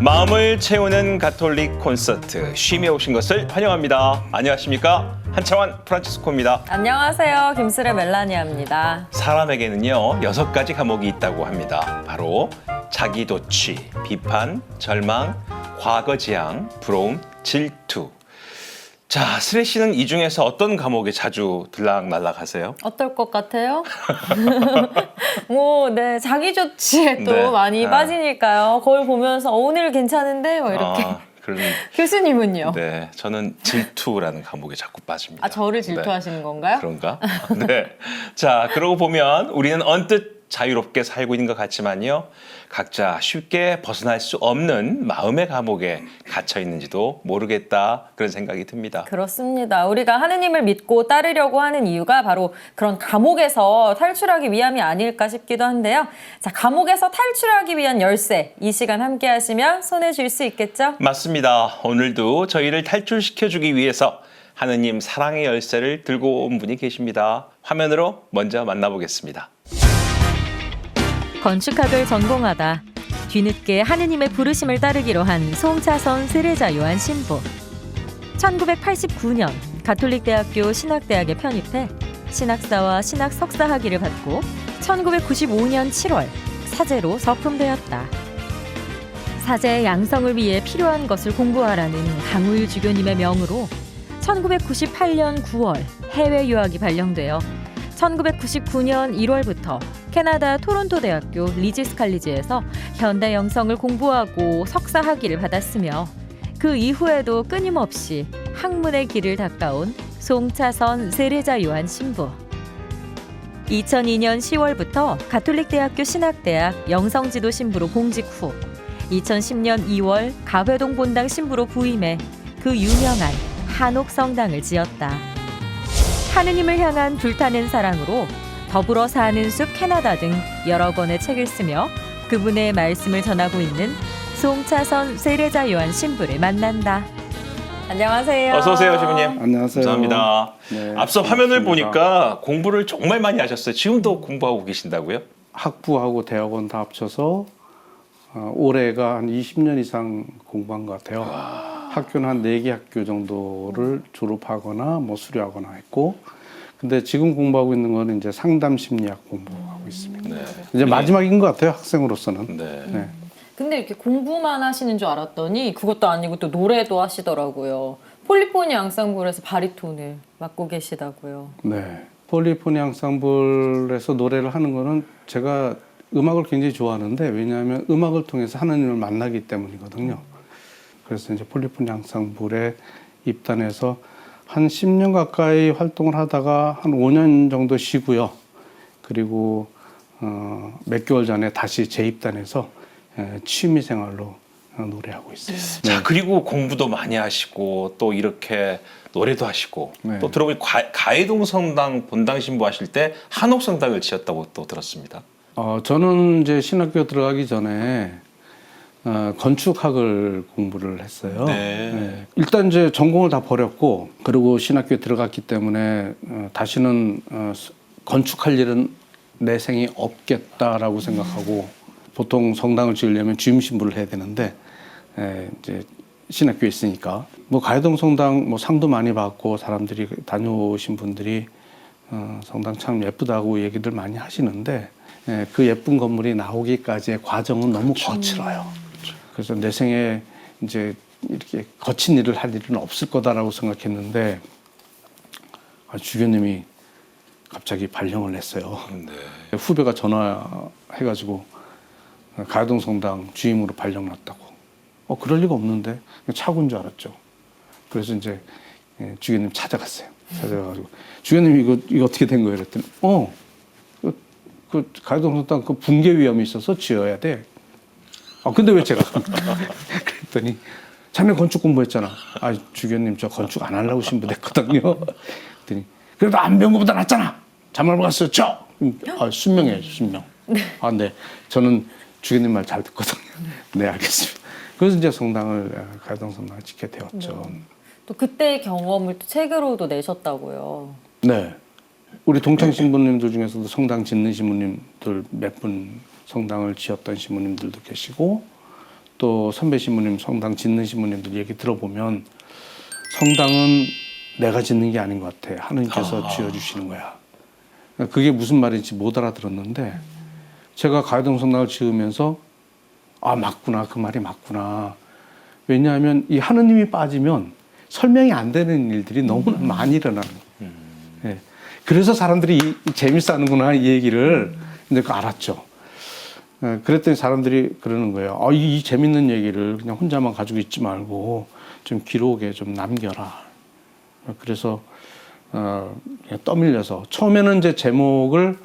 마음을 채우는 가톨릭 콘서트 쉼에 오신 것을 환영합니다. 안녕하십니까? 한창원 프란치스코입니다. 안녕하세요. 김수래 멜라니아입니다. 사람에게는요 6가지 과목이 있다고 합니다. 바로 자기도취, 비판, 절망, 과거지향, 부러움, 질투. 자, 스레 씨는 이 중에서 어떤 과목에 자주 들락날락하세요? 어떨 것 같아요? 네, 자기조치에 또 네. 많이 빠지니까요. 거울 보면서 오늘 괜찮은데? 뭐 이렇게. 그런, 교수님은요? 네, 저는 질투라는 과목에 자꾸 빠집니다. 저를 질투하시는 건가요? 그런가? 네. 자, 그러고 보면 우리는 언뜻 자유롭게 살고 있는 것 같지만요. 각자 쉽게 벗어날 수 없는 마음의 감옥에 갇혀 있는지도 모르겠다. 그런 생각이 듭니다. 그렇습니다. 우리가 하느님을 믿고 따르려고 하는 이유가 바로 그런 감옥에서 탈출하기 위함이 아닐까 싶기도 한데요. 자, 감옥에서 탈출하기 위한 열쇠. 이 시간 함께 하시면 손에 쥘 수 있겠죠? 맞습니다. 오늘도 저희를 탈출시켜주기 위해서 하느님 사랑의 열쇠를 들고 온 분이 계십니다. 화면으로 먼저 만나보겠습니다. 건축학을 전공하다 뒤늦게 하느님의 부르심을 따르기로 한 송차선 세례자 요한 신부. 1989년 가톨릭대학교 신학대학에 편입해 신학사와 신학 석사 학위를 받고 1995년 7월 사제로 서품되었다. 사제의 양성을 위해 필요한 것을 공부하라는 강우일 주교님의 명으로 1998년 9월 해외 유학이 발령되어 1999년 1월부터 캐나다 토론토 대학교 리지스 칼리지에서 현대 영성을 공부하고 석사 학위를 받았으며 그 이후에도 끊임없이 학문의 길을 닦아온 송차선 세례자 요한 신부. 2002년 10월부터 가톨릭대학교 신학대학 영성지도 신부로 공직 후 2010년 2월 가회동 본당 신부로 부임해 그 유명한 한옥성당을 지었다. 하느님을 향한 불타는 사랑으로 더불어 사는 숲 캐나다 등 여러 권의 책을 쓰며 그분의 말씀을 전하고 있는 송차선 세례자 요한 신부를 만난다. 안녕하세요. 어서 오세요, 신부님. 안녕하세요. 감사합니다. 네, 앞서 화면을 반갑습니다. 보니까 공부를 정말 많이 하셨어요. 지금도 공부하고 계신다고요? 학부하고 대학원 다 합쳐서 올해가 한 20년 이상 공부한 것 같아요. 학교는 한 4개 학교 정도를 졸업하거나 뭐 수료하거나 했고, 근데 지금 공부하고 있는 거는 이제 상담 심리학 공부하고 있습니다. 네. 이제 마지막인 것 같아요, 학생으로서는. 네. 네. 근데 이렇게 공부만 하시는 줄 알았더니 그것도 아니고 또 노래도 하시더라고요. 폴리포니 앙상블에서 바리톤을 맡고 계시다고요. 네. 폴리포니 앙상블에서 노래를 하는 거는 제가 음악을 굉장히 좋아하는데, 왜냐하면 음악을 통해서 하나님을 만나기 때문이거든요. 그래서 이제 폴리포니 앙상블에 입단해서 한 10년 가까이 활동을 하다가 한 5년 정도 쉬고요. 그리고 몇 개월 전에 다시 재입단해서 취미 생활로 노래하고 있어요. 자, 그리고 공부도 많이 하시고 또 이렇게 노래도 하시고 네. 또 들어보니 가해동 성당 본당 신부 하실 때 한옥 성당을 지었다고 또 들었습니다. 저는 이제 신학교 들어가기 전에 건축학을 공부를 했어요. 네. 네. 일단 이제 전공을 다 버렸고, 그리고 신학교에 들어갔기 때문에 다시는 건축할 일은 내 생에 없겠다라고 생각하고, 보통 성당을 지으려면 주임 신부를 해야 되는데 이제 신학교에 있으니까 뭐 가해동 성당 뭐 상도 많이 받고 사람들이 다녀오신 분들이 성당 참 예쁘다고 얘기들 많이 하시는데, 그 예쁜 건물이 나오기까지의 과정은 너무 거칠어요. 그래서 내 생에 이제 이렇게 거친 일을 할 일은 없을 거다라고 생각했는데, 주교님이 갑자기 발령을 냈어요. 네. 후배가 전화해가지고 가해동 성당 주임으로 발령 났다고. 그럴 리가 없는데 착오인 줄 알았죠. 그래서 이제 주교님 찾아갔어요. 찾아가지고 주교님 이거 어떻게 된 거예요? 그랬더니 그 가해동 성당 그 붕괴 위험이 있어서 지어야 돼. 근데 왜 제가? 그랬더니 자네 건축 공부했잖아. 주교님 저 건축 안 하려고 신부됐거든요. 그랬더니 그래도 안 배운 것보다 낫잖아. 잠을 갔어요. 순명해요, 순명. 네. 저는 주교님 말 잘 듣거든요. 네, 알겠습니다. 그래서 이제 가해동 성당을 짓게 되었죠. 또 그때의 경험을 또 책으로도 내셨다고요. 네. 우리 동창 신부님들 중에서도 성당 짓는 신부님들 몇 분 성당을 지었던 신부님들도 계시고, 또 선배 신부님, 성당 짓는 신부님들 얘기 들어보면 성당은 내가 짓는 게 아닌 것 같아. 하느님께서 지어주시는 거야. 그게 무슨 말인지 못 알아들었는데 제가 가요동 성당을 지으면서 아, 맞구나. 그 말이 맞구나. 왜냐하면 이 하느님이 빠지면 설명이 안 되는 일들이 너무나 많이 일어나는 거예요. 예. 그래서 사람들이 재밌어 하는구나, 이 얘기를 이제 알았죠. 예, 그랬더니 사람들이 그러는 거예요. 이 재밌는 얘기를 그냥 혼자만 가지고 있지 말고 좀 기록에 좀 남겨라. 그래서 그냥 떠밀려서 처음에는 이제 제목을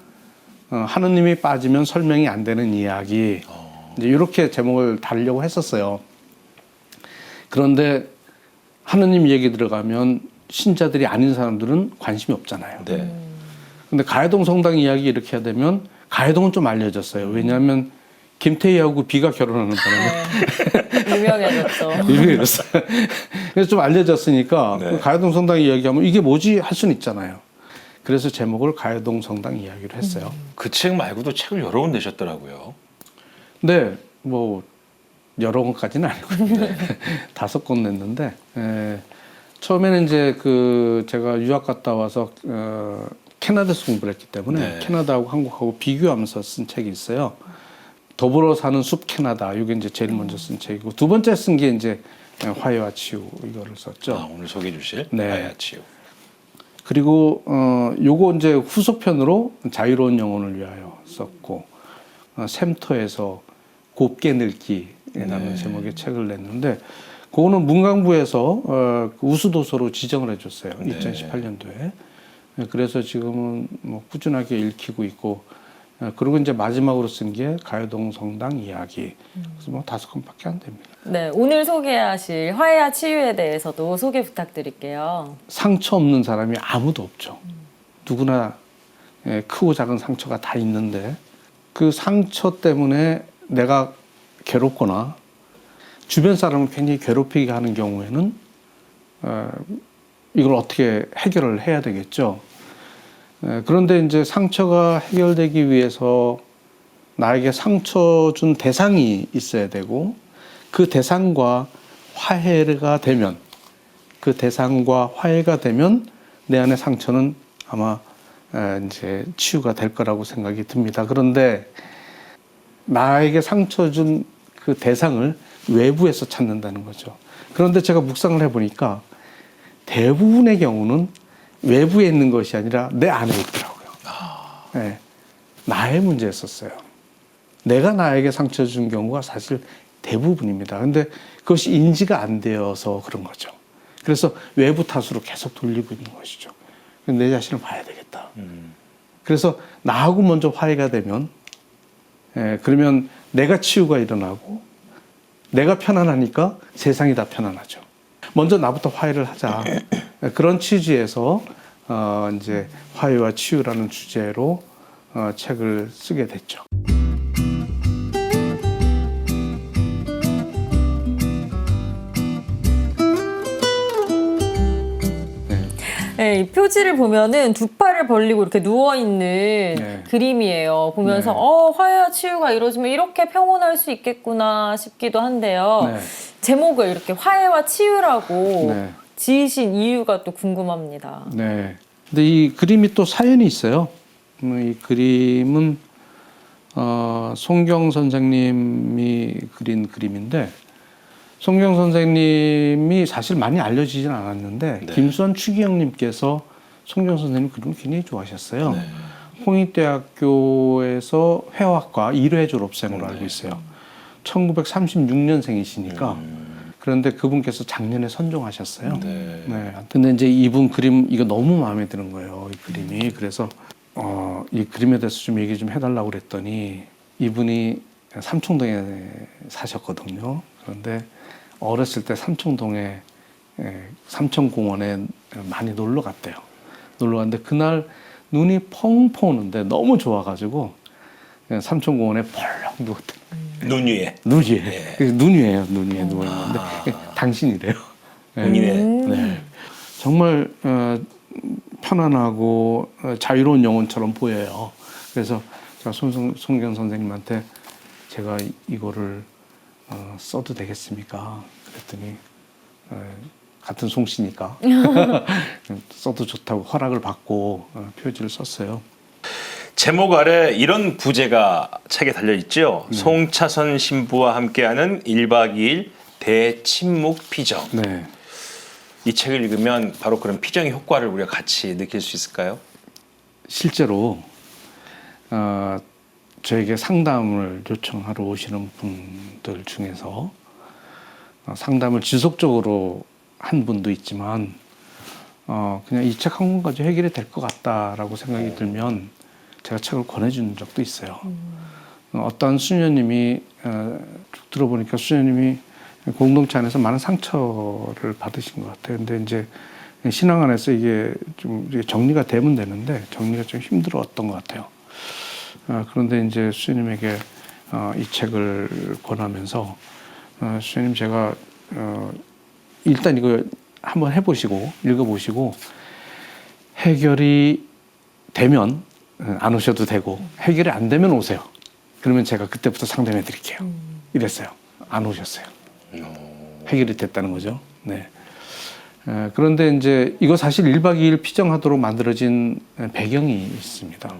하느님이 빠지면 설명이 안 되는 이야기 이제 이렇게 제목을 달려고 했었어요. 그런데 하느님 얘기 들어가면 신자들이 아닌 사람들은 관심이 없잖아요. 네. 근데 가야동 성당 이야기 이렇게 해야 되면 가야동은 좀 알려졌어요. 왜냐하면 김태희하고 비가 결혼하는 바람에 유명해졌죠. 유명해졌어요. 그래서 좀 알려졌으니까 네. 그 가야동 성당 이야기하면 이게 뭐지 할 수는 있잖아요. 그래서 제목을 가야동 성당 이야기로 했어요. 그 책 말고도 책을 여러 권 내셨더라고요. 네, 뭐 여러 권까지는 아니고 5권 냈는데 처음에는 이제 제가 유학 갔다 와서 캐나다에서 공부를 했기 때문에 네. 캐나다하고 한국하고 비교하면서 쓴 책이 있어요. 더불어 사는 숲 캐나다. 이게 이제 제일 먼저 쓴 책이고 두 번째 쓴 게 이제 화해와 치유 이거를 썼죠. 오늘 소개해 주실 네. 화해치유. 그리고 요거 이제 후속편으로 자유로운 영혼을 위하여 썼고 샘터에서 곱게 늙기라는 제목의 책을 냈는데 그거는 문광부에서 우수도서로 지정을 해줬어요. 네. 2018년도에. 그래서 지금은 뭐 꾸준하게 읽히고 있고 그리고 이제 마지막으로 쓴 게 가요동 성당 이야기. 그래서 뭐 5권밖에 안 됩니다. 네, 오늘 소개하실 화해와 치유에 대해서도 소개 부탁드릴게요. 상처 없는 사람이 아무도 없죠. 누구나 크고 작은 상처가 다 있는데 그 상처 때문에 내가 괴롭거나 주변 사람을 굉장히 괴롭히게 하는 경우에는 이걸 어떻게 해결을 해야 되겠죠. 그런데 이제 상처가 해결되기 위해서 나에게 상처 준 대상이 있어야 되고 그 대상과 화해가 되면 내 안의 상처는 아마 이제 치유가 될 거라고 생각이 듭니다. 그런데 나에게 상처 준 그 대상을 외부에서 찾는다는 거죠. 그런데 제가 묵상을 해보니까 대부분의 경우는 외부에 있는 것이 아니라 내 안에 있더라고요. 네, 나의 문제였었어요. 내가 나에게 상처 준 경우가 사실 대부분입니다. 근데 그것이 인지가 안 되어서 그런 거죠. 그래서 외부 탓으로 계속 돌리고 있는 것이죠. 내 자신을 봐야 되겠다. 그래서 나하고 먼저 화해가 되면 그러면 내가 치유가 일어나고 내가 편안하니까 세상이 다 편안하죠. 먼저 나부터 화해를 하자. 그런 취지에서 이제 화해와 치유라는 주제로 책을 쓰게 됐죠. 네, 이 표지를 보면은 두 팔을 벌리고 이렇게 누워있는 네. 그림이에요. 보면서 네. 화해와 치유가 이루어지면 이렇게 평온할 수 있겠구나 싶기도 한데요. 네. 제목을 이렇게 화해와 치유라고 네. 지으신 이유가 또 궁금합니다. 네. 근데 이 그림이 또 사연이 있어요. 이 그림은 송경 선생님이 그린 그림인데 송경 선생님이 사실 많이 알려지진 않았는데 네. 김수환 추기영님께서 송경 선생님 그림을 굉장히 좋아하셨어요. 네. 홍익대학교에서 회화학과 1회 졸업생으로 네. 알고 있어요. 1936년생이시니까 그런데 그분께서 작년에 선종하셨어요. 네. 네. 근데 이제 이분 그림 이거 너무 마음에 드는 거예요. 이 그림이. 그래서 이 그림에 대해서 좀 얘기 좀 해달라고 그랬더니 이분이 삼청동에 사셨거든요. 그런데 어렸을 때 삼청동에 삼청공원에 많이 놀러 갔대요. 놀러 갔는데 그날 눈이 펑펑 오는데 너무 좋아가지고 삼청공원에 펄럭 누웠대요. 눈 위에. 눈 위에. 눈 위에요. 눈 위에 누워 있는데 당신이래요. 눈 위에. 네. 정말 편안하고 자유로운 영혼처럼 보여요. 그래서 제가 송경 선생님한테 제가 이거를 써도 되겠습니까? 그랬더니 같은 송씨니까 써도 좋다고 허락을 받고 표지를 썼어요. 제목 아래 이런 부제가 책에 달려 있죠. 송차선 신부와 함께하는 1박 2일 대침묵 피정. 네. 이 책을 읽으면 바로 그런 피정의 효과를 우리가 같이 느낄 수 있을까요? 실제로 저에게 상담을 요청하러 오시는 분들 중에서 상담을 지속적으로 한 분도 있지만 그냥 이 책 한 권 가지고 해결이 될 것 같다라고 생각이 들면 제가 책을 권해주는 적도 있어요. 어떤 수녀님이 쭉 들어보니까 수녀님이 공동체 안에서 많은 상처를 받으신 것 같아요. 근데 이제 신앙 안에서 이게 좀 정리가 되면 되는데 정리가 좀 힘들었던 것 같아요. 그런데 이제 수녀님에게 이 책을 권하면서 수녀님 제가 일단 이거 한번 해보시고 읽어보시고 해결이 되면 안 오셔도 되고 해결이 안 되면 오세요. 그러면 제가 그때부터 상담해 드릴게요. 이랬어요. 안 오셨어요. 해결이 됐다는 거죠. 네. 그런데 이제 이거 사실 1박 2일 피정하도록 만들어진 배경이 있습니다.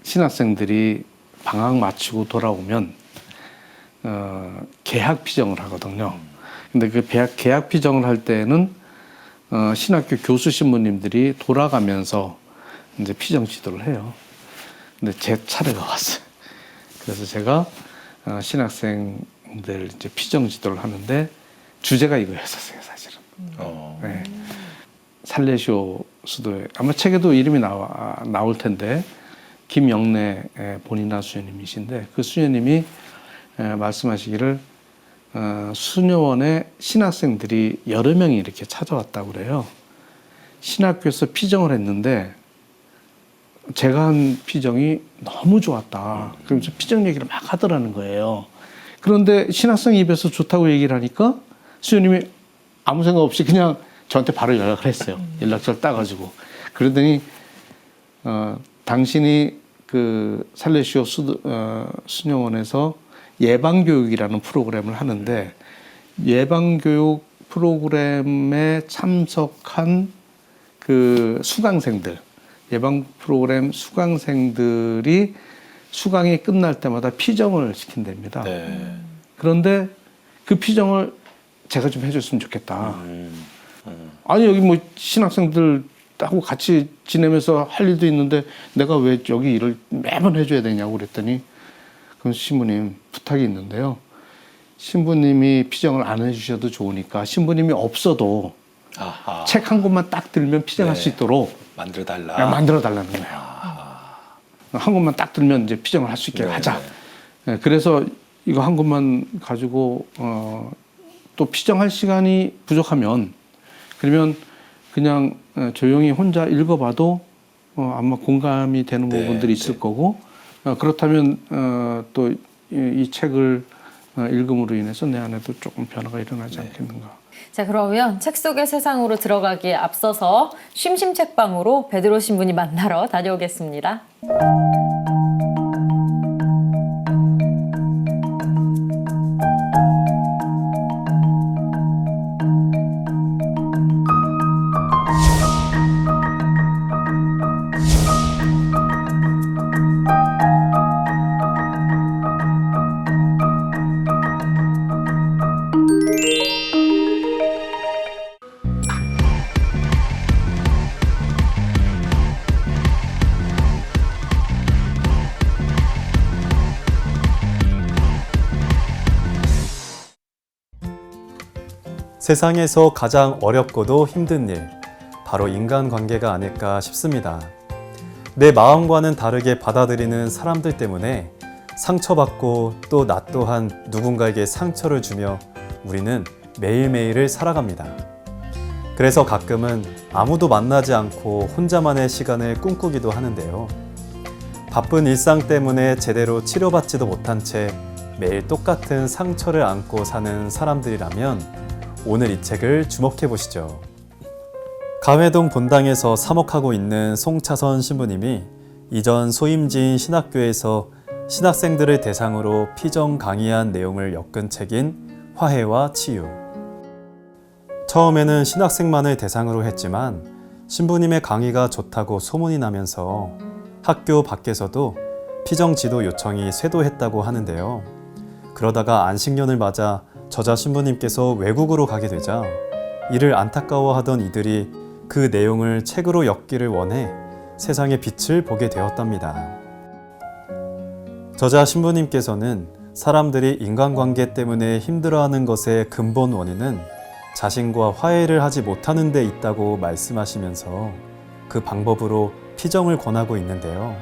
신학생들이 방학 마치고 돌아오면 개학 피정을 하거든요. 근데 그 개학 피정을 할 때는 신학교 교수 신부님들이 돌아가면서 이제 피정 지도를 해요. 근데 제 차례가 왔어요. 그래서 제가 신학생들 이제 피정 지도를 하는데 주제가 이거였었어요, 사실은. 네. 살레시오 수도에 아마 책에도 이름이 나올 텐데 김영래 본인나 수녀님이신데 그 수녀님이 말씀하시기를 수녀원에 신학생들이 여러 명이 이렇게 찾아왔다고 그래요. 신학교에서 피정을 했는데 제가 한 피정이 너무 좋았다. 그러면서 피정 얘기를 막 하더라는 거예요. 그런데 신학생 입에서 좋다고 얘기를 하니까 수녀님이 아무 생각 없이 그냥 저한테 바로 연락을 했어요. 연락처를 따가지고. 그러더니 당신이 그 살레시오 수녀원에서 예방교육이라는 프로그램을 하는데 예방교육 프로그램에 참석한 그 수강생들 예방 프로그램 수강생들이 수강이 끝날 때마다 피정을 시킨답니다. 네. 그런데 그 피정을 제가 좀 해줬으면 좋겠다. 아니 여기 뭐 신학생들하고 같이 지내면서 할 일도 있는데 내가 왜 여기 일을 매번 해줘야 되냐고 그랬더니 그럼 신부님 부탁이 있는데요. 신부님이 피정을 안 해주셔도 좋으니까 신부님이 없어도 책 한 권만 딱 들면 피정할 수 있도록 만들어 달라는 거예요. 한 권만 딱 들면 이제 피정을 할 수 있게 하자. 네, 그래서 이거 한 권만 가지고 또 피정할 시간이 부족하면 그러면 그냥 조용히 혼자 읽어봐도 아마 공감이 되는 부분들이 있을 거고 그렇다면 또 이 책을 읽음으로 인해서 내 안에도 조금 변화가 일어나지 않겠는가. 자, 그러면 책 속의 세상으로 들어가기에 앞서서 심심책방으로 베드로 신부님 만나러 다녀오겠습니다. 세상에서 가장 어렵고도 힘든 일, 바로 인간관계가 아닐까 싶습니다. 내 마음과는 다르게 받아들이는 사람들 때문에 상처받고 또 나 또한 누군가에게 상처를 주며 우리는 매일매일을 살아갑니다. 그래서 가끔은 아무도 만나지 않고 혼자만의 시간을 꿈꾸기도 하는데요. 바쁜 일상 때문에 제대로 치료받지도 못한 채 매일 똑같은 상처를 안고 사는 사람들이라면 오늘 이 책을 주목해 보시죠. 가회동 본당에서 사목하고 있는 송차선 신부님이 이전 소임지인 신학교에서 신학생들을 대상으로 피정 강의한 내용을 엮은 책인 화해와 치유. 처음에는 신학생만을 대상으로 했지만 신부님의 강의가 좋다고 소문이 나면서 학교 밖에서도 피정 지도 요청이 쇄도했다고 하는데요. 그러다가 안식년을 맞아 저자 신부님께서 외국으로 가게 되자 이를 안타까워하던 이들이 그 내용을 책으로 엮기를 원해 세상의 빛을 보게 되었답니다. 저자 신부님께서는 사람들이 인간관계 때문에 힘들어하는 것의 근본 원인은 자신과 화해를 하지 못하는 데 있다고 말씀하시면서 그 방법으로 피정을 권하고 있는데요.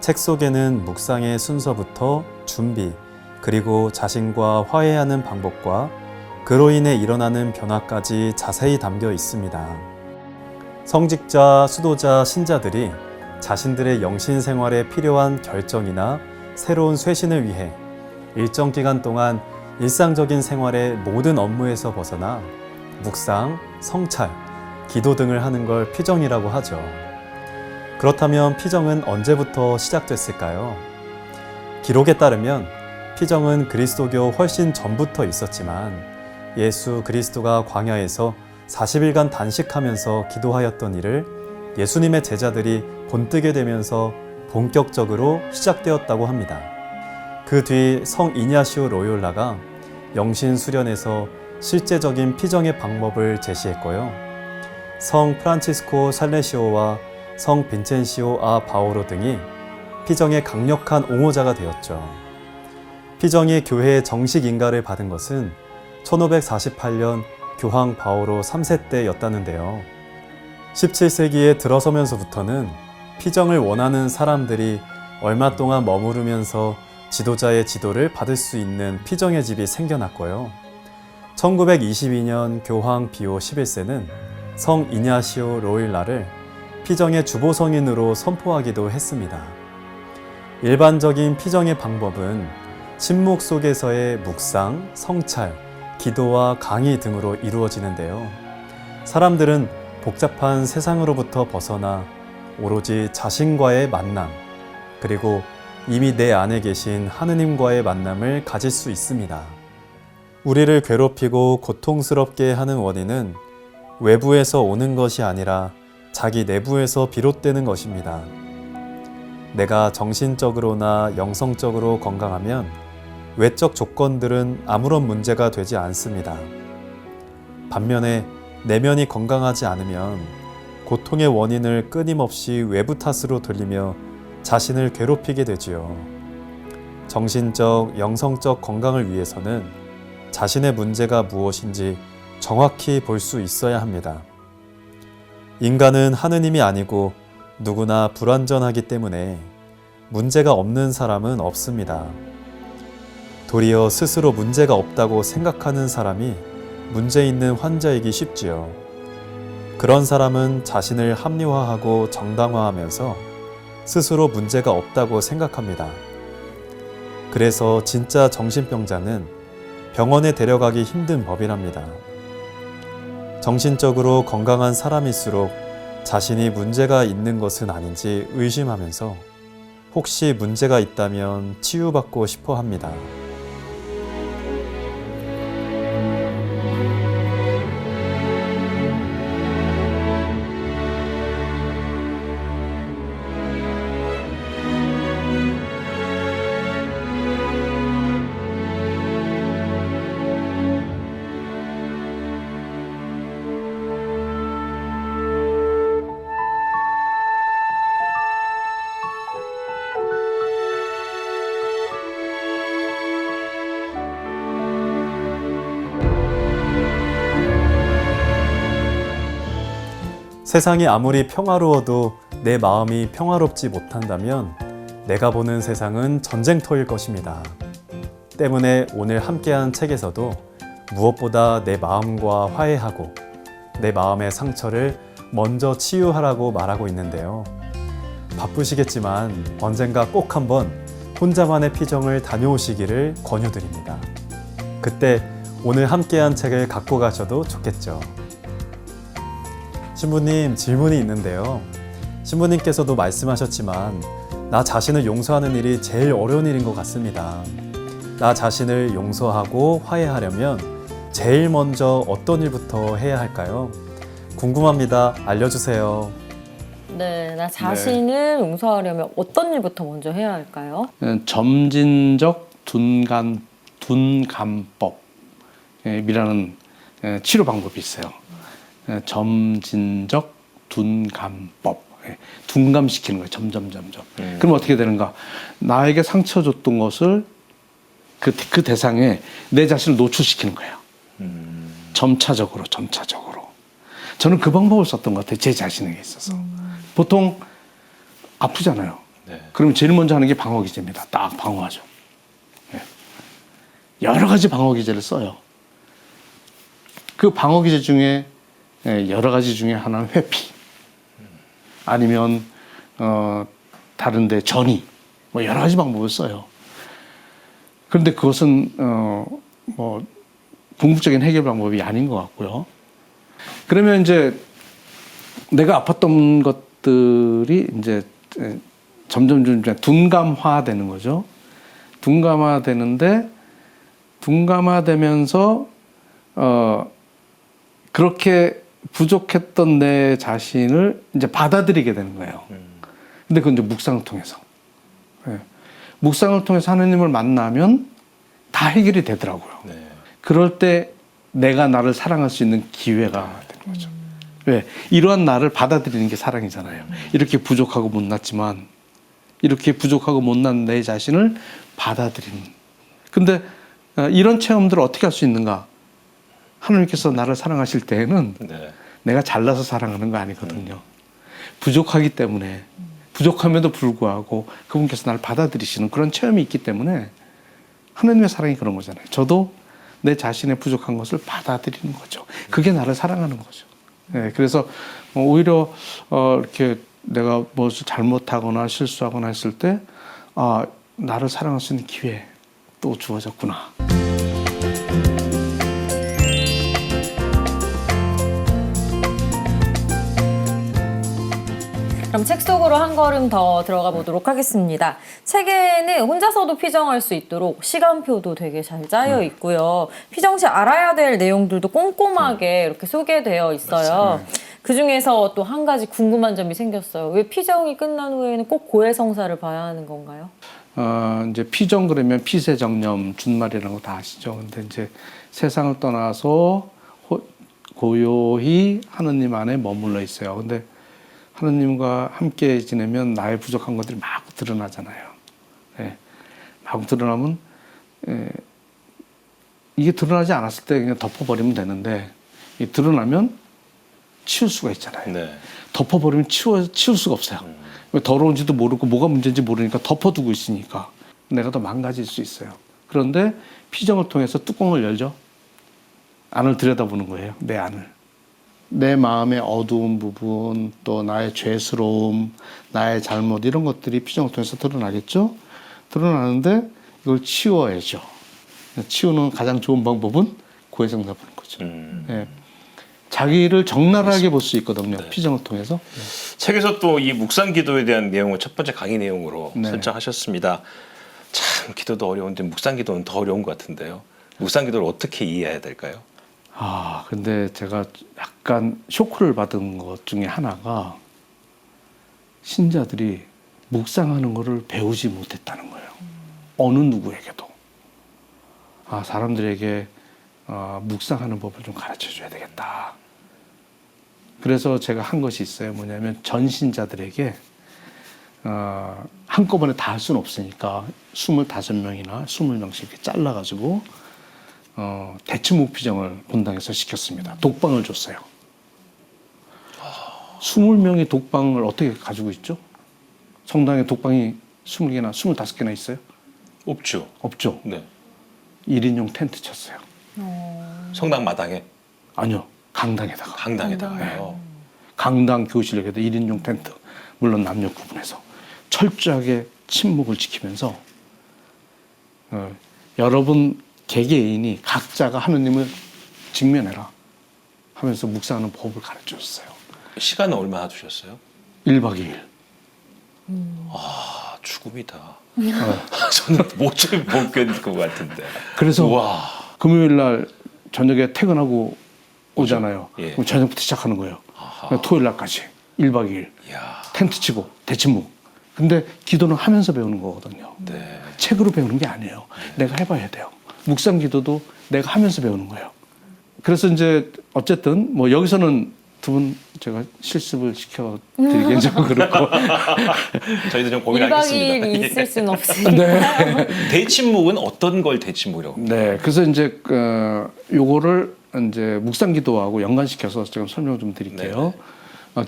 책 속에는 묵상의 순서부터 준비, 그리고 자신과 화해하는 방법과 그로 인해 일어나는 변화까지 자세히 담겨 있습니다. 성직자, 수도자, 신자들이 자신들의 영신 생활에 필요한 결정이나 새로운 쇄신을 위해 일정 기간 동안 일상적인 생활의 모든 업무에서 벗어나 묵상, 성찰, 기도 등을 하는 걸 피정이라고 하죠. 그렇다면 피정은 언제부터 시작됐을까요? 기록에 따르면 피정은 그리스도교 훨씬 전부터 있었지만 예수 그리스도가 광야에서 40일간 단식하면서 기도하였던 일을 예수님의 제자들이 본뜨게 되면서 본격적으로 시작되었다고 합니다. 그 뒤 성 이냐시오 로욜라가 영신 수련에서 실제적인 피정의 방법을 제시했고요. 성 프란치스코 살레시오와 성 빈첸시오 아 바오로 등이 피정의 강력한 옹호자가 되었죠. 피정이 교회의 정식 인가를 받은 것은 1548년 교황 바오로 3세 때였다는데요. 17세기에 들어서면서부터는 피정을 원하는 사람들이 얼마 동안 머무르면서 지도자의 지도를 받을 수 있는 피정의 집이 생겨났고요. 1922년 교황 비오 11세는 성 이냐시오 로일라를 피정의 주보성인으로 선포하기도 했습니다. 일반적인 피정의 방법은 침묵 속에서의 묵상, 성찰, 기도와 강의 등으로 이루어지는데요. 사람들은 복잡한 세상으로부터 벗어나 오로지 자신과의 만남, 그리고 이미 내 안에 계신 하느님과의 만남을 가질 수 있습니다. 우리를 괴롭히고 고통스럽게 하는 원인은 외부에서 오는 것이 아니라 자기 내부에서 비롯되는 것입니다. 내가 정신적으로나 영성적으로 건강하면 외적 조건들은 아무런 문제가 되지 않습니다. 반면에 내면이 건강하지 않으면 고통의 원인을 끊임없이 외부 탓으로 돌리며 자신을 괴롭히게 되지요. 정신적, 영성적 건강을 위해서는 자신의 문제가 무엇인지 정확히 볼 수 있어야 합니다. 인간은 하느님이 아니고 누구나 불완전하기 때문에 문제가 없는 사람은 없습니다. 도리어 스스로 문제가 없다고 생각하는 사람이 문제 있는 환자이기 쉽지요. 그런 사람은 자신을 합리화하고 정당화하면서 스스로 문제가 없다고 생각합니다. 그래서 진짜 정신병자는 병원에 데려가기 힘든 법이랍니다. 정신적으로 건강한 사람일수록 자신이 문제가 있는 것은 아닌지 의심하면서 혹시 문제가 있다면 치유받고 싶어 합니다. 세상이 아무리 평화로워도 내 마음이 평화롭지 못한다면 내가 보는 세상은 전쟁터일 것입니다. 때문에 오늘 함께한 책에서도 무엇보다 내 마음과 화해하고 내 마음의 상처를 먼저 치유하라고 말하고 있는데요. 바쁘시겠지만 언젠가 꼭 한번 혼자만의 피정을 다녀오시기를 권유드립니다. 그때 오늘 함께한 책을 갖고 가셔도 좋겠죠. 신부님, 질문이 있는데요. 신부님께서도 말씀하셨지만 나 자신을 용서하는 일이 제일 어려운 일인 것 같습니다. 나 자신을 용서하고 화해하려면 제일 먼저 어떤 일부터 해야 할까요? 궁금합니다. 알려주세요. 네, 나 자신을 용서하려면 어떤 일부터 먼저 해야 할까요? 점진적 둔감법이라는 치료 방법이 있어요. 점진적 둔감법. 둔감시키는 거예요. 점점. 그럼 어떻게 되는가? 나에게 상처 줬던 것을 그 대상에 내 자신을 노출시키는 거예요. 점차적으로. 저는 그 방법을 썼던 것 같아요. 제 자신에게 있어서. 보통 아프잖아요. 네. 그러면 제일 먼저 하는 게 방어 기제입니다. 딱 방어하죠. 여러 가지 방어 기제를 써요. 그 방어 기제 중에 여러 가지 중에 하나는 회피, 아니면 다른데 전이, 뭐 여러 가지 방법을 써요. 그런데 그것은 뭐 궁극적인 해결 방법이 아닌 것 같고요. 그러면 이제 내가 아팠던 것들이 이제 점점 둔감화되는 거죠. 둔감화되면서 그렇게 부족했던 내 자신을 이제 받아들이게 되는 거예요. 근데 그건 이제 묵상을 통해서. 묵상을 통해서 하느님을 만나면 다 해결이 되더라고요. 네. 그럴 때 내가 나를 사랑할 수 있는 기회가 되는 거죠. 왜? 이러한 나를 받아들이는 게 사랑이잖아요. 이렇게 부족하고 못났지만, 이렇게 부족하고 못난 내 자신을 받아들이는. 근데 이런 체험들을 어떻게 할 수 있는가? 하나님께서 나를 사랑하실 때에는 네. 내가 잘나서 사랑하는 거 아니거든요. 부족하기 때문에, 부족함에도 불구하고 그분께서 나를 받아들이시는 그런 체험이 있기 때문에 하나님의 사랑이 그런 거잖아요. 저도 내 자신의 부족한 것을 받아들이는 거죠. 그게 나를 사랑하는 거죠. 네, 그래서 오히려 이렇게 내가 무엇을 잘못하거나 실수하거나 했을 때 나를 사랑할 수 있는 기회 또 주어졌구나. 그럼 책 속으로 한 걸음 더 들어가 보도록 하겠습니다. 책에는 혼자서도 피정할 수 있도록 시간표도 되게 잘 짜여 있고요. 피정 시 알아야 될 내용들도 꼼꼼하게 이렇게 소개되어 있어요. 그중에서 또 한 가지 궁금한 점이 생겼어요. 왜 피정이 끝난 후에는 꼭 고해성사를 봐야 하는 건가요? 이제 피정 그러면 피세정념 준말이라는 거 다 아시죠? 근데 이제 세상을 떠나서 고요히 하느님 안에 머물러 있어요. 근데 하느님과 함께 지내면 나의 부족한 것들이 막 드러나잖아요. 막 드러나면 이게 드러나지 않았을 때 그냥 덮어버리면 되는데 드러나면 치울 수가 있잖아요. 네. 덮어버리면 치울 수가 없어요. 더러운지도 모르고 뭐가 문제인지 모르니까 덮어두고 있으니까 내가 더 망가질 수 있어요. 그런데 피정을 통해서 뚜껑을 열죠. 안을 들여다보는 거예요. 내 안을. 내 마음의 어두운 부분, 또 나의 죄스러움, 나의 잘못 이런 것들이 피정을 통해서 드러나겠죠. 드러나는데 이걸 치워야죠. 치우는 가장 좋은 방법은 고해성사 보는 거죠. 네. 자기를 적나라하게 볼 수 있거든요. 네. 피정을 통해서. 책에서 또 이 묵상 기도에 대한 내용을 첫 번째 강의 내용으로 네. 설정하셨습니다. 참 기도도 어려운데 묵상 기도는 더 어려운 것 같은데요. 묵상 기도를 어떻게 이해해야 될까요? 근데 제가 약간 쇼크를 받은 것 중에 하나가 신자들이 묵상하는 거를 배우지 못했다는 거예요. 어느 누구에게도. 사람들에게 묵상하는 법을 좀 가르쳐 줘야 되겠다. 그래서 제가 한 것이 있어요. 뭐냐면 전신자들에게 한꺼번에 다 할 수는 없으니까 25명이나 20명씩 이렇게 잘라가지고 대치묵피정을 본당에서 시켰습니다. 독방을 줬어요. 20명이 독방을 어떻게 가지고 있죠? 성당에 독방이 20개나 25개나 있어요? 없죠. 없죠. 네. 1인용 텐트 쳤어요. 성당 마당에 아니요. 강당에다가. 강당에다가요. 강당 교실역에도 1인용 텐트. 물론 남녀 구분해서. 철저하게 침묵을 지키면서 여러분 개개인이 각자가 하느님을 직면해라 하면서 묵상하는 법을 가르쳐 줬어요. 시간은 얼마나 두셨어요? 1박 2일. 죽음이다. 저는 못 견딜 것 같은데. 그래서 와. 금요일 날 저녁에 퇴근하고 오잖아요. 예. 그럼 저녁부터 시작하는 거예요. 아하. 토요일 날까지 1박 2일 야. 텐트 치고 대침묵. 근데 기도는 하면서 배우는 거거든요. 네. 책으로 배우는 게 아니에요. 내가 해봐야 돼요. 묵상 기도도 내가 하면서 배우는 거예요. 그래서 이제 어쨌든 뭐 여기서는 두 분 제가 실습을 시켜드리기엔 좀 그렇고 저희도 좀 1박 고민하겠습니다. 2일 있을 수는 없으니까요. 대침묵은 어떤 걸 대침묵이라고? 네, 그래서 이제 요거를 이제 묵상 기도하고 연관시켜서 제가 설명 좀 드릴게요.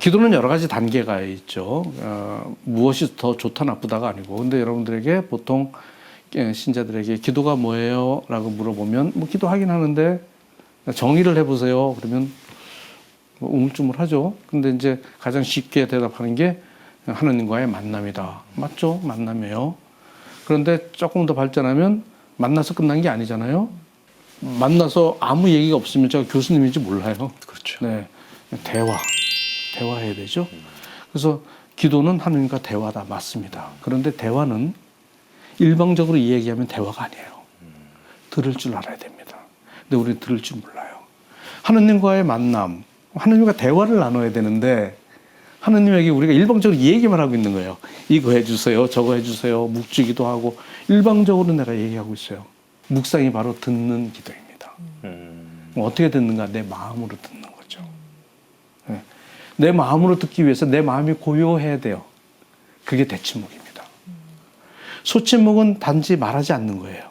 기도는 여러 가지 단계가 있죠. 무엇이 더 좋다 나쁘다가 아니고, 근데 여러분들에게 보통 신자들에게 기도가 뭐예요?라고 물어보면 뭐 기도하긴 하는데 정의를 해보세요. 그러면 뭐 우물쭈물하죠. 근데 이제 가장 쉽게 대답하는 게 하나님과의 만남이다. 맞죠? 만남이에요. 그런데 조금 더 발전하면 만나서 끝난 게 아니잖아요. 만나서 아무 얘기가 없으면 제가 교수님인지 몰라요. 그렇죠. 네, 대화해야 되죠. 그래서 기도는 하나님과 대화다, 맞습니다. 그런데 대화는 일방적으로 이야기하면 대화가 아니에요. 들을 줄 알아야 됩니다. 근데 우리는 들을 줄 몰라요. 하나님과의 만남, 하나님과 대화를 나눠야 되는데 하나님에게 우리가 일방적으로 얘기만 하고 있는 거예요. 이거 해주세요, 저거 해주세요, 묵주기도 하고 일방적으로 내가 얘기하고 있어요. 묵상이 바로 듣는 기도입니다. 어떻게 듣는가? 내 마음으로 듣는 거죠. 네. 내 마음으로 듣기 위해서 내 마음이 고요해야 돼요. 그게 대침묵입니다. 소침묵은 단지 말하지 않는 거예요.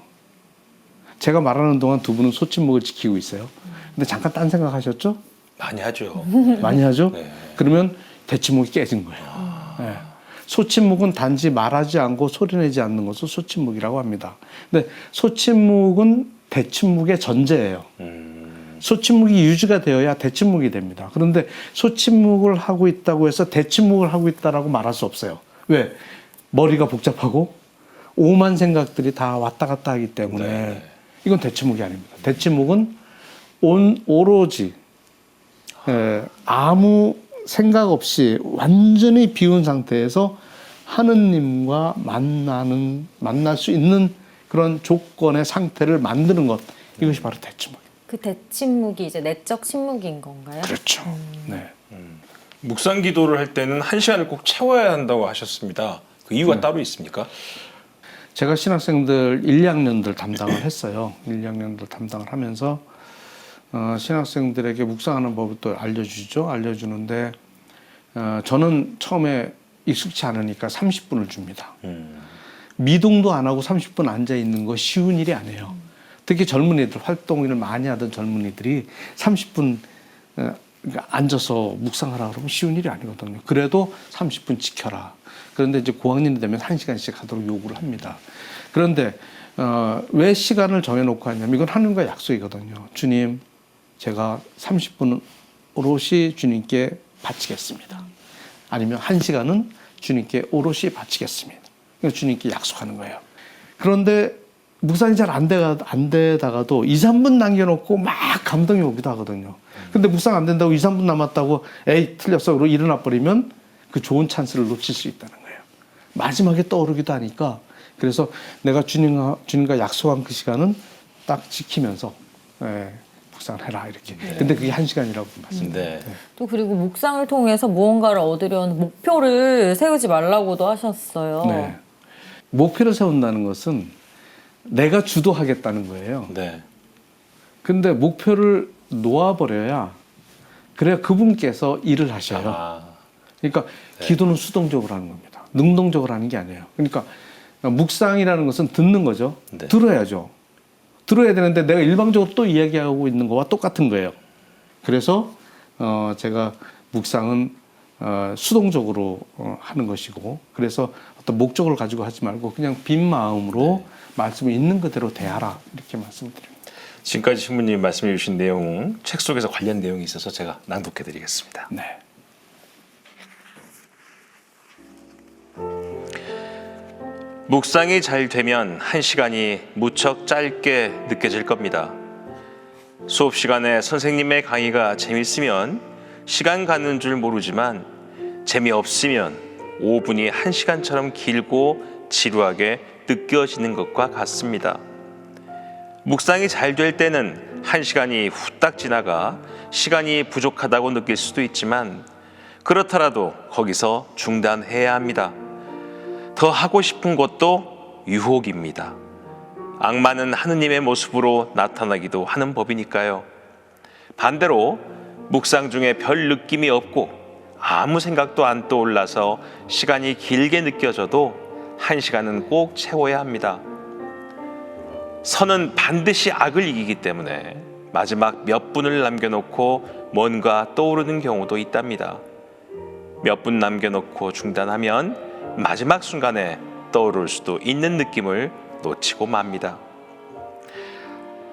제가 말하는 동안 두 분은 소침묵을 지키고 있어요. 근데 잠깐 딴 생각 하셨죠? 많이 하죠. 많이 하죠? 네. 그러면 대침묵이 깨진 거예요. 네. 소침묵은 단지 말하지 않고 소리내지 않는 것을 소침묵이라고 합니다. 근데 소침묵은 대침묵의 전제예요. 소침묵이 유지가 되어야 대침묵이 됩니다. 그런데 소침묵을 하고 있다고 해서 대침묵을 하고 있다라고 말할 수 없어요. 왜? 머리가 복잡하고 오만 생각들이 다 왔다 갔다 하기 때문에 네. 이건 대침묵이 아닙니다. 대침묵은 오로지 아무 생각 없이 완전히 비운 상태에서 하느님과 만날 수 있는 그런 조건의 상태를 만드는 것, 이것이 바로 대침묵입니다. 그 대침묵이 이제 내적 침묵인 건가요? 그렇죠. 네. 묵상 기도를 할 때는 1시간을 꼭 채워야 한다고 하셨습니다. 그 이유가 따로 있습니까? 제가 신학생들 1, 2학년들 담당을 했어요. 1, 2학년들 담당을 하면서 신학생들에게 묵상하는 법을 또 알려주죠. 알려주는데 저는 처음에 익숙치 않으니까 30분을 줍니다. 미동도 안 하고 30분 앉아 있는 거 쉬운 일이 아니에요. 특히 젊은이들, 활동을 많이 하던 젊은이들이 30분 앉아서 묵상하라 그러면 쉬운 일이 아니거든요. 그래도 30분 지켜라. 그런데 이제 고학년이 되면 1시간씩 하도록 요구를 합니다. 그런데 왜 시간을 정해놓고 하냐면 이건 하나님과 약속이거든요. 주님, 제가 30분 오롯이 주님께 바치겠습니다. 아니면 1시간은 주님께 오롯이 바치겠습니다. 주님께 약속하는 거예요. 그런데 묵상이 잘 안 되다가도 2, 3분 남겨놓고 막 감동이 오기도 하거든요. 근데 묵상 안 된다고 2, 3분 남았다고 에이 틀렸어 그러고 일어나 버리면 그 좋은 찬스를 놓칠 수 있다는 거예요. 마지막에 떠오르기도 하니까 그래서 내가 주님과 약속한 그 시간은 딱 지키면서 묵상을 해라 이렇게. 근데 그게 1시간이라고 말씀드립니다. 네. 또 그리고 묵상을 통해서 무언가를 얻으려는 목표를 세우지 말라고도 하셨어요. 네. 목표를 세운다는 것은 내가 주도하겠다는 거예요. 네. 근데 목표를 놓아버려야 그래야 그분께서 일을 하셔요. 아, 그러니까 기도는 수동적으로 하는 겁니다. 능동적으로 하는 게 아니에요. 그러니까 묵상이라는 것은 듣는 거죠. 네. 들어야죠. 들어야 되는데 내가 일방적으로 또 이야기하고 있는 거와 똑같은 거예요. 그래서 제가 묵상은 수동적으로 하는 것이고 그래서 어떤 목적을 가지고 하지 말고 그냥 빈 마음으로 말씀을 있는 그대로 대하라 이렇게 말씀드립니다. 지금까지 신부님 말씀해 주신 내용, 책 속에서 관련 내용이 있어서 제가 낭독해 드리겠습니다. 네. 묵상이 잘 되면 1시간이 무척 짧게 느껴질 겁니다. 수업 시간에 선생님의 강의가 재밌으면 시간 가는 줄 모르지만 재미없으면 5분이 1시간처럼 길고 지루하게 느껴지는 것과 같습니다. 묵상이 잘 될 때는 1시간이 후딱 지나가 시간이 부족하다고 느낄 수도 있지만 그렇더라도 거기서 중단해야 합니다. 더 하고 싶은 것도 유혹입니다. 악마는 하느님의 모습으로 나타나기도 하는 법이니까요. 반대로 묵상 중에 별 느낌이 없고 아무 생각도 안 떠올라서 시간이 길게 느껴져도 1시간은 꼭 채워야 합니다. 선은 반드시 악을 이기기 때문에 마지막 몇 분을 남겨놓고 뭔가 떠오르는 경우도 있답니다. 몇 분 남겨놓고 중단하면 마지막 순간에 떠오를 수도 있는 느낌을 놓치고 맙니다.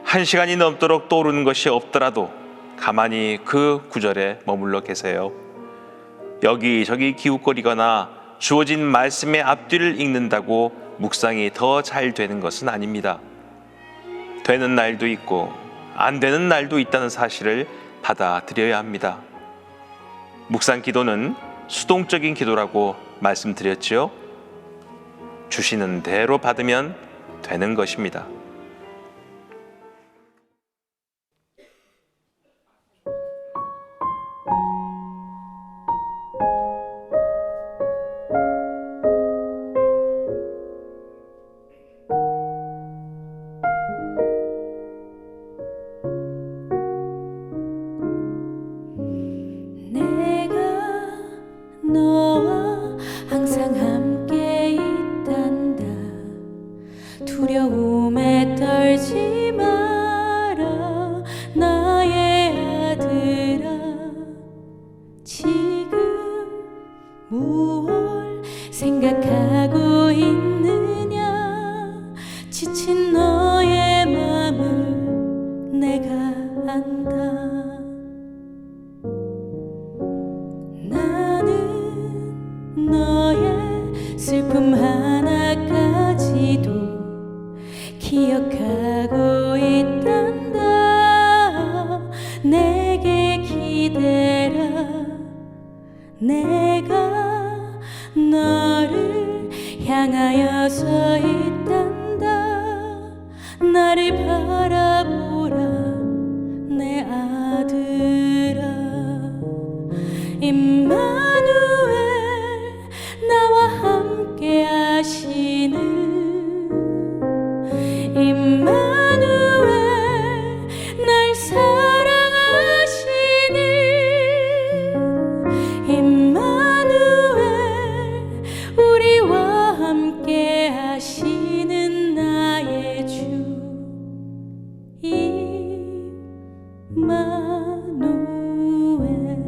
1시간이 넘도록 떠오르는 것이 없더라도 가만히 그 구절에 머물러 계세요. 여기저기 기웃거리거나 주어진 말씀의 앞뒤를 읽는다고 묵상이 더 잘 되는 것은 아닙니다. 되는 날도 있고 안 되는 날도 있다는 사실을 받아들여야 합니다. 묵상 기도는 수동적인 기도라고 말씀드렸지요. 주시는 대로 받으면 되는 것입니다. 내가 너와 항상 함께 있단다. 두려움에 떨지 마라 나의 아들아. 지금 무얼 생각하고 있느냐. 지친 너의 맘을 내가 안다. 너의 슬픔 하나까지도 기억하고 있단다. 내게 기대라. 내가 너를 향하여 서 있단다. 나를 바라보라 내 아들아. 임마누엘 나와 함께 하시는 임마누엘 날 사랑하시는 임마누엘 우리와 함께 하시는 나의 주 임마누엘.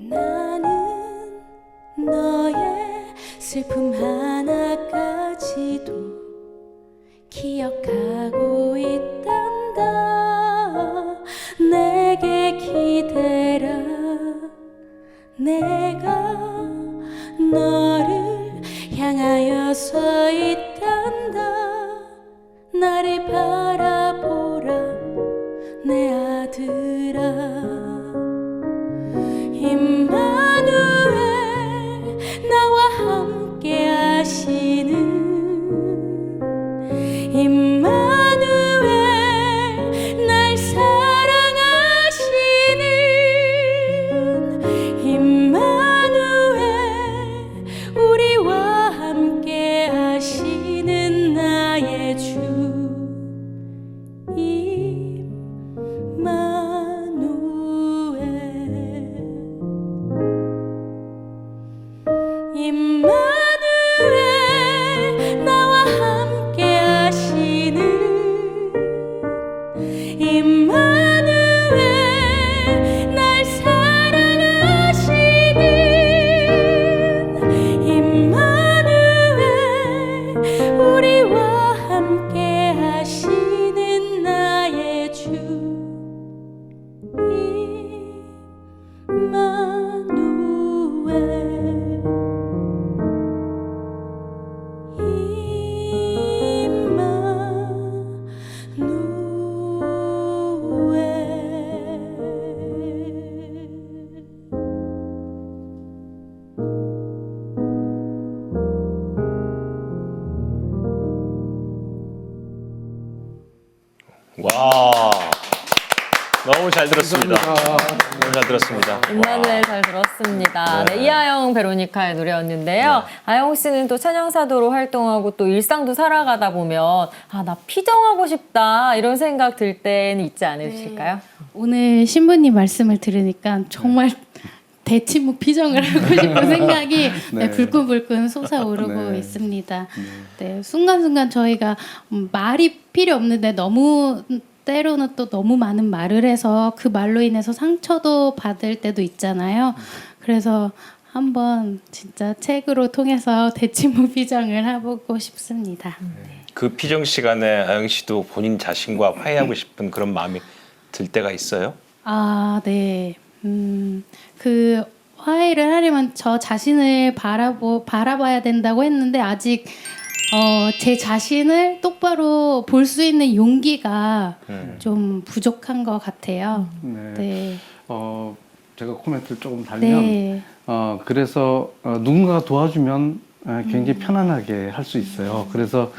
나는 너의 슬픔 하나까지도 기억하고 있단다. 내게 기대라. 내가 너를 향하여 서 있단다. 나를 바라보라 내 아들아. 임마누엘 나와 함께 하시는 임마누엘 날 사랑하시는 임마누엘 우리와 함께 하시는 나의 주 임마누엘. 와, 너무 잘 들었습니다. 너무 잘 들었습니다. 음란을 잘 들었습니다. 네, 이하영 베로니카의 노래였는데요. 네. 아영 씨는 또 찬양사도로 활동하고 또 일상도 살아가다 보면 아, 나 피정하고 싶다 이런 생각 들 때는 있지 않으실까요? 오늘 신부님 말씀을 들으니까 정말 대치목 피정을 하고 싶은 생각이 네. 불끈불끈 솟아오르고 네. 있습니다. 네, 순간순간 저희가 말이 필요 없는데 너무 때로는 또 너무 많은 말을 해서 그 말로 인해서 상처도 받을 때도 있잖아요. 그래서 한번 진짜 책으로 통해서 대치목 피정을 해보고 싶습니다. 그 피정 시간에 아영 씨도 본인 자신과 화해하고 싶은 그런 마음이 들 때가 있어요? 아, 네. 그 화해를 하려면 저 자신을 바라봐야 된다고 했는데 아직 제 자신을 똑바로 볼 수 있는 용기가 좀 부족한 것 같아요. 네. 네. 제가 코멘트를 조금 달면 네. 그래서 누군가가 도와주면 굉장히 편안하게 할 수 있어요. 그래서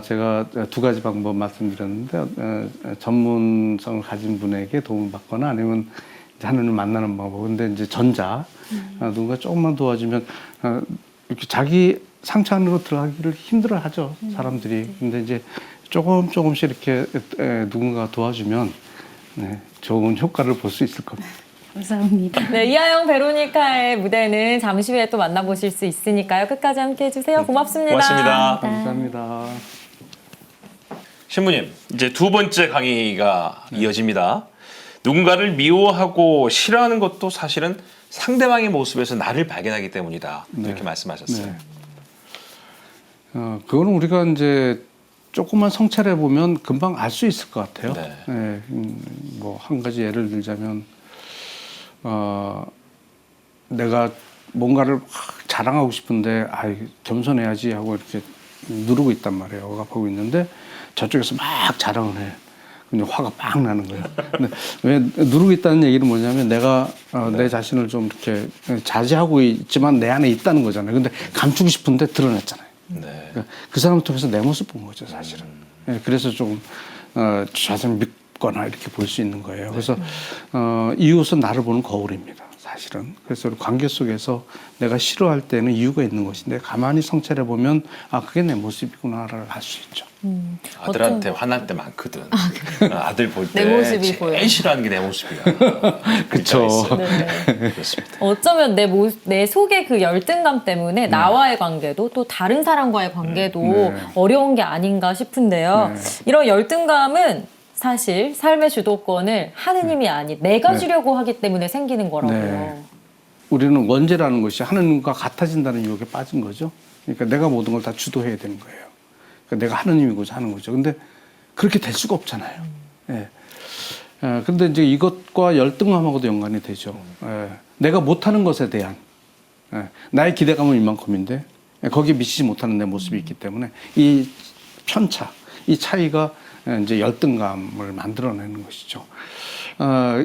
제가 두 가지 방법 말씀드렸는데 전문성을 가진 분에게 도움을 받거나 아니면 이제 하나님을 만나는 방법. 근데 이제 전자 누군가 조금만 도와주면 이렇게 자기 상처 안으로 들어가기를 힘들어하죠 사람들이. 근데 이제 조금씩 이렇게 누군가가 도와주면 좋은 효과를 볼 수 있을 겁니다. 감사합니다. 네, 이하영 베로니카의 무대는 잠시 후에 또 만나보실 수 있으니까요. 끝까지 함께 해주세요. 고맙습니다. 고맙습니다. 감사합니다. 신부님, 이제 두 번째 강의가 이어집니다. 누군가를 미워하고 싫어하는 것도 사실은 상대방의 모습에서 나를 발견하기 때문이다. 이렇게 말씀하셨어요. 네. 그거는 우리가 이제 조금만 성찰해 보면 금방 알 수 있을 것 같아요. 네. 뭐 한 가지 예를 들자면 내가 뭔가를 확 자랑하고 싶은데 겸손해야지 하고 이렇게 누르고 있단 말이에요. 억압하고 있는데 저쪽에서 막 자랑을 해. 근데 화가 막 나는 거예요. 근데 왜 누르고 있다는 얘기는 뭐냐면 내가 내 자신을 좀 이렇게 자제하고 있지만 내 안에 있다는 거잖아요. 근데 감추고 싶은데 드러냈잖아요. 네. 그러니까 그 사람을 통해서 내 모습 본 거죠, 사실은. 그래서 좀 자신을 믿거나 이렇게 볼 수 있는 거예요. 그래서 이웃은 나를 보는 거울입니다, 사실은. 그래서 우리 관계 속에서 내가 싫어할 때는 이유가 있는 것인데 가만히 성찰해 보면 그게 내 모습이구나를 알 수 있죠. 아들한테 화날 때 많거든. 아들 볼 내 때 모습이 제일 보여요. 싫어하는 게 내 모습이야. 그쵸. 네. 그렇습니다. 어쩌면 내 속의 그 열등감 때문에 나와의 관계도 또 다른 사람과의 관계도 네. 어려운 게 아닌가 싶은데요. 네. 이런 열등감은 사실 삶의 주도권을 하느님이 아닌 내가 주려고 하기 때문에 생기는 거라고요. 네. 우리는 원죄라는 것이 하느님과 같아진다는 유혹에 빠진 거죠. 그러니까 내가 모든 걸 다 주도해야 되는 거예요. 그러니까 내가 하느님이고자 하는 거죠. 근데 그렇게 될 수가 없잖아요. 예. 근데 이제 이것과 열등감하고도 연관이 되죠. 내가 못하는 것에 대한 나의 기대감은 이만큼인데 거기에 미치지 못하는 내 모습이 있기 때문에 이 편차, 이 차이가 이제 열등감을 만들어내는 것이죠.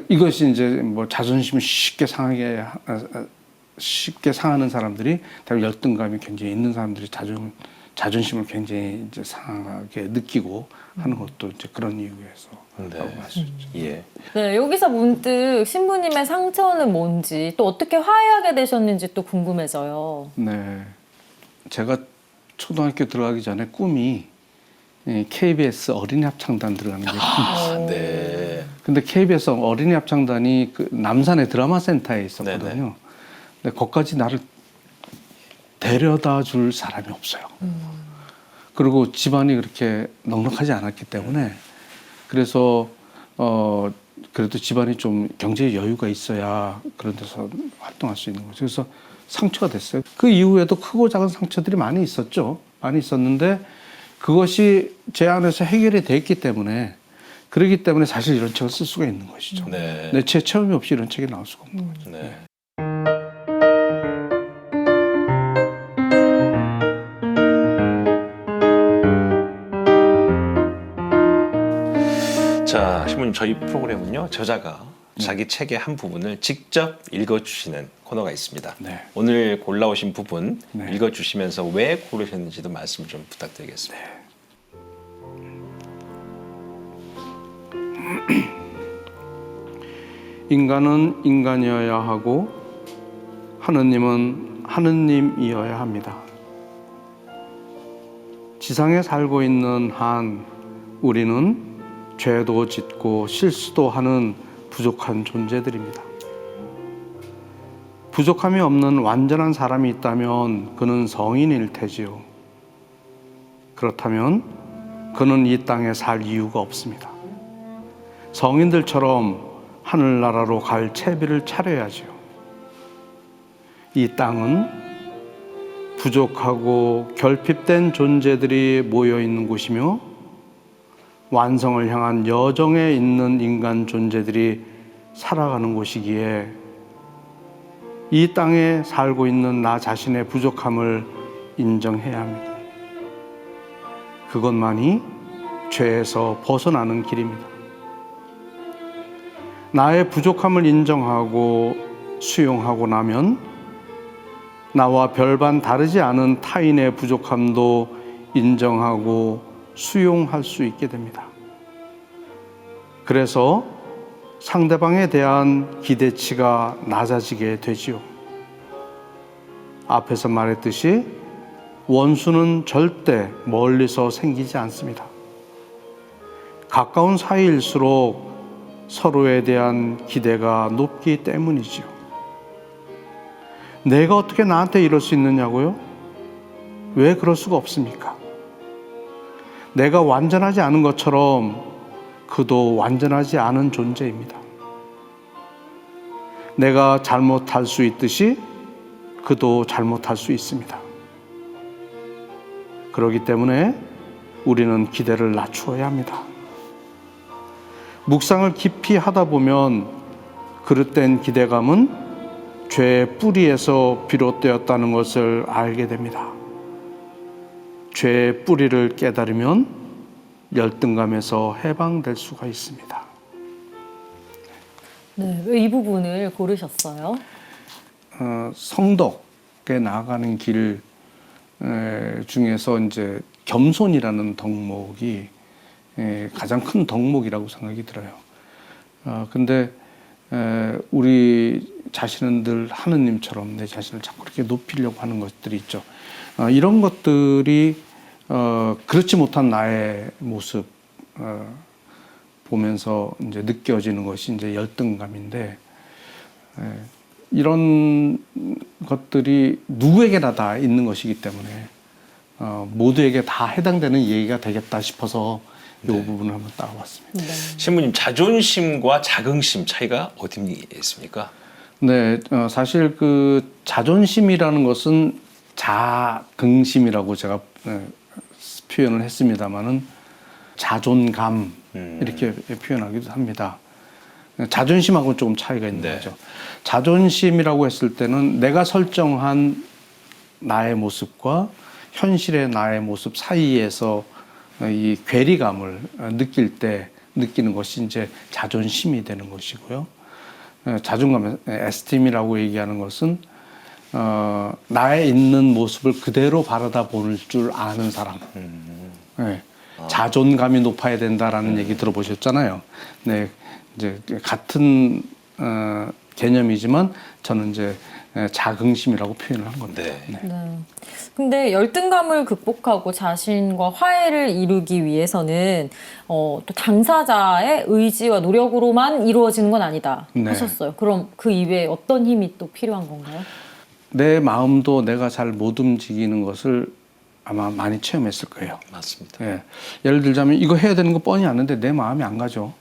이것이 이제 뭐 자존심이 쉽게 상하는 사람들이 다 열등감이 굉장히 있는 사람들이 자존심을 굉장히 이제 상하게 느끼고 하는 것도 이제 그런 이유에서라고 할 수 있죠. 예. 네, 여기서 문득 신부님의 상처는 뭔지 또 어떻게 화해하게 되셨는지 또 궁금해져요. 네, 제가 초등학교 들어가기 전에 꿈이 KBS 어린이 합창단 들어가는 게 꿈이었어요. 네. 근데 KBS 어린이 합창단이 그 남산의 드라마 센터에 있었거든요. 네네. 근데 거기까지 나를 데려다 줄 사람이 없어요. 그리고 집안이 그렇게 넉넉하지 않았기 때문에 그래서 그래도 집안이 좀 경제 여유가 있어야 그런 데서 활동할 수 있는 거죠. 그래서 상처가 됐어요. 그 이후에도 크고 작은 상처들이 많이 있었죠. 많이 있었는데 그것이 제 안에서 해결이 됐기 때문에 그렇기 때문에 사실 이런 책을 쓸 수가 있는 것이죠. 네. 제 체험이 없이 이런 책이 나올 수가 없는 거죠. 네. 자, 신부님, 저희 프로그램은요, 저자가 자기 책의 한 부분을 직접 읽어주시는 코너가 있습니다. 네. 오늘 골라오신 부분 네. 읽어주시면서 왜 고르셨는지도 말씀 좀 부탁드리겠습니다. 인간은 인간이어야 하고 하느님은 하느님이어야 합니다. 지상에 살고 있는 한 우리는 죄도 짓고 실수도 하는 부족한 존재들입니다. 부족함이 없는 완전한 사람이 있다면 그는 성인일 테지요. 그렇다면 그는 이 땅에 살 이유가 없습니다. 성인들처럼 하늘나라로 갈 채비를 차려야지요. 이 땅은 부족하고 결핍된 존재들이 모여 있는 곳이며 완성을 향한 여정에 있는 인간 존재들이 살아가는 곳이기에 이 땅에 살고 있는 나 자신의 부족함을 인정해야 합니다. 그것만이 죄에서 벗어나는 길입니다. 나의 부족함을 인정하고 수용하고 나면 나와 별반 다르지 않은 타인의 부족함도 인정하고 수용할 수 있게 됩니다. 그래서 상대방에 대한 기대치가 낮아지게 되지요. 앞에서 말했듯이 원수는 절대 멀리서 생기지 않습니다. 가까운 사이일수록 서로에 대한 기대가 높기 때문이지요. 내가 어떻게 나한테 이럴 수 있느냐고요? 왜 그럴 수가 없습니까? 내가 완전하지 않은 것처럼 그도 완전하지 않은 존재입니다. 내가 잘못할 수 있듯이 그도 잘못할 수 있습니다. 그렇기 때문에 우리는 기대를 낮추어야 합니다. 묵상을 깊이 하다 보면 그릇된 기대감은 죄의 뿌리에서 비롯되었다는 것을 알게 됩니다. 죄의 뿌리를 깨달으면 열등감에서 해방될 수가 있습니다. 네, 왜 이 부분을 고르셨어요? 성덕에 나아가는 길 중에서 이제 겸손이라는 덕목이 가장 큰 덕목이라고 생각이 들어요. 근데 우리 자신은 늘 하느님처럼 내 자신을 자꾸 이렇게 높이려고 하는 것들이 있죠. 이런 것들이 그렇지 못한 나의 모습 보면서 이제 느껴지는 것이 이제 열등감인데, 이런 것들이 누구에게나 다 있는 것이기 때문에 모두에게 다 해당되는 얘기가 되겠다 싶어서 이 부분을 한번 따와봤습니다. 신부님, 자존심과 자긍심 차이가 어디 있습니까? 네, 사실 그 자존심이라는 것은 자긍심이라고 제가 표현을 했습니다만은 자존감 이렇게 표현하기도 합니다. 자존심하고는 조금 차이가 있는 거죠. 자존심이라고 했을 때는 내가 설정한 나의 모습과 현실의 나의 모습 사이에서 이 괴리감을 느낄 때 느끼는 것이 이제 자존심이 되는 것이고요. 자존감, 에스팀이라고 얘기하는 것은 나의 있는 모습을 그대로 바라다 볼 줄 아는 사람. 네. 자존감이 높아야 된다라는 얘기 들어보셨잖아요. 네, 이제 같은 개념이지만 저는 이제 자긍심이라고 표현을 한 겁니다. 네. 네. 근데 열등감을 극복하고 자신과 화해를 이루기 위해서는 또 당사자의 의지와 노력으로만 이루어지는 건 아니다 하셨어요. 그럼 그 이외에 어떤 힘이 또 필요한 건가요? 내 마음도 내가 잘 못 움직이는 것을 아마 많이 체험했을 거예요. 맞습니다. 예. 예를 들자면 이거 해야 되는 거 뻔히 아는데 내 마음이 안 가죠.